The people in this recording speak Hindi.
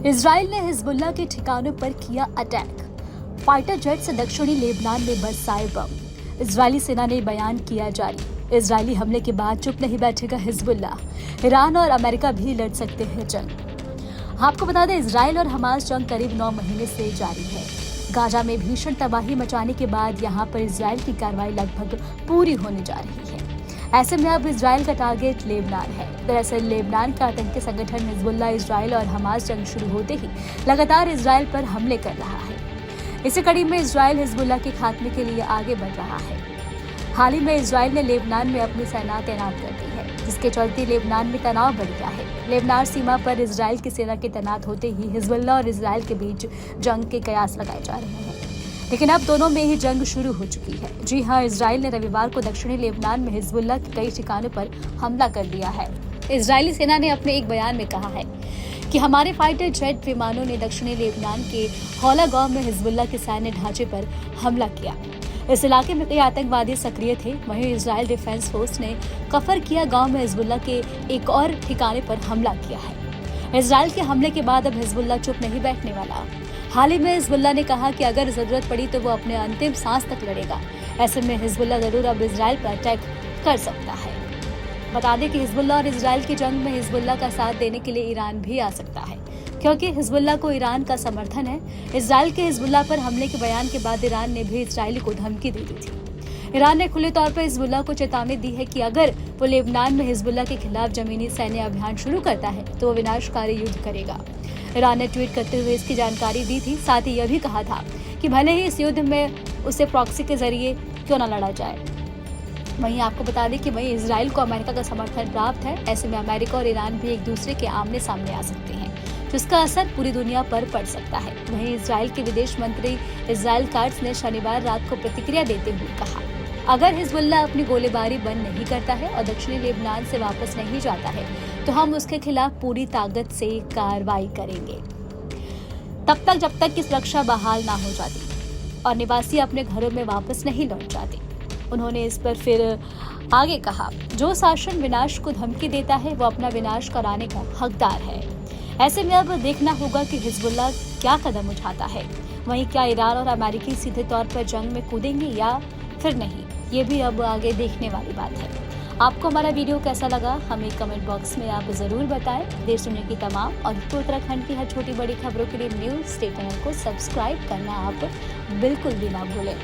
इजराइल ने हिजबुल्लाह के ठिकानों पर किया अटैक। फाइटर जेट से दक्षिणी लेबनान में बरसाए बम। इजरायली सेना ने बयान किया जारी। इजरायली हमले के बाद चुप नहीं बैठेगा हिजबुल्लाह। ईरान और अमेरिका भी लड़ सकते हैं जंग। आपको बता दें, इजराइल और हमास जंग करीब 9 महीने से जारी है। गाजा में भीषण तबाही मचाने के बाद यहां पर इजराइल की कार्रवाई लगभग पूरी होने जा रही है। ऐसे में अब इजराइल का टारगेट लेबनान है। दरअसल लेबनान का आतंकी संगठन हिजबुल्लाह इजराइल और हमास जंग शुरू होते ही लगातार इजराइल पर हमले कर रहा है। इसी कड़ी में इजराइल हिजबुल्लाह के खात्मे के लिए आगे बढ़ रहा है। हाल ही में इजराइल ने लेबनान में अपनी सेना तैनात कर दी है, जिसके चलते लेबनान में तनाव बढ़ गया है। लेबनान सीमा पर इजराइल की सेना के तैनात होते ही हिजबुल्लाह और इजराइल के बीच जंग के कयास लगाए जा रहे हैं, लेकिन अब दोनों में ही जंग शुरू हो चुकी है। जी हां, इजराइल ने रविवार को दक्षिणी लेबनान में हिजबुल्लाह के कई ठिकानों पर हमला कर दिया है। इजरायली सेना ने अपने एक बयान में कहा है कि हमारे फाइटर जेट विमानों ने दक्षिणी लेबनान के हौला गांव में हिजबुल्लाह के सैन्य ढांचे पर हमला किया। इस इलाके में कई आतंकवादी सक्रिय थे। वहीं इजराइल डिफेंस फोर्स ने कफर किया गांव में हिजबुल्लाह के एक और ठिकाने पर हमला किया है। इजराइल के हमले के बाद अब हिजबुल्लाह चुप नहीं बैठने वाला। हाल ही में हिजबुल्लाह ने कहा कि अगर जरूरत पड़ी तो वो अपने अंतिम सांस तक लड़ेगा। ऐसे में हिजबुल्लाह जरूर अब इजराइल पर अटैक कर सकता है। बता दें कि हिजबुल्लाह और इजराइल की जंग में हिजबुल्लाह का साथ देने के लिए ईरान भी आ सकता है, क्योंकि हिजबुल्लाह को ईरान का समर्थन है। इजराइल के हिजबुल्लाह पर हमले के बयान के बाद ईरान ने भी इजराइली को धमकी दे दी थी। ईरान ने खुले तौर पर हिजबुल्लाह को चेतावनी दी है कि अगर वो लेबनान में हिजबुल्लाह के खिलाफ जमीनी सैन्य अभियान शुरू करता है तो वो विनाशकारी युद्ध करेगा। ईरान ने ट्वीट करते हुए इसकी जानकारी दी थी। साथ ही यह भी कहा था कि भले ही इस युद्ध में उसे प्रॉक्सी के जरिए क्यों न लड़ा जाए। वहीं आपको बता दें कि वहीं इजराइल को अमेरिका का समर्थन प्राप्त है। ऐसे में अमेरिका और ईरान भी एक दूसरे के आमने सामने आ सकते हैं, जिसका असर पूरी दुनिया पर पड़ सकता है। वहीं इजराइल के विदेश मंत्री इजराइल काट्ज ने शनिवार रात को प्रतिक्रिया देते हुए कहा, अगर हिजबुल्लाह अपनी गोलीबारी बंद नहीं करता है और दक्षिणी लेबनान से वापस नहीं जाता है तो हम उसके खिलाफ पूरी ताकत से कार्रवाई करेंगे, तब तक जब तक की सुरक्षा बहाल ना हो जाती और निवासी अपने घरों में वापस नहीं लौट जाते। उन्होंने इस पर फिर आगे कहा, जो शासन विनाश को धमकी देता है वो अपना विनाश कराने का हकदार है। ऐसे में अब देखना होगा कि हिजबुल्लाह क्या कदम उठाता है। वहीं क्या ईरान और अमेरिकी सीधे तौर पर जंग में कूदेंगे या फिर नहीं, ये भी अब आगे देखने वाली बात है। आपको हमारा वीडियो कैसा लगा हमें कमेंट बॉक्स में आप जरूर बताएं। देश दुनिया की तमाम और उत्तराखंड की हर छोटी बड़ी खबरों के लिए न्यूज़ स्टे चैनल को सब्सक्राइब करना आप बिल्कुल भी ना भूलें।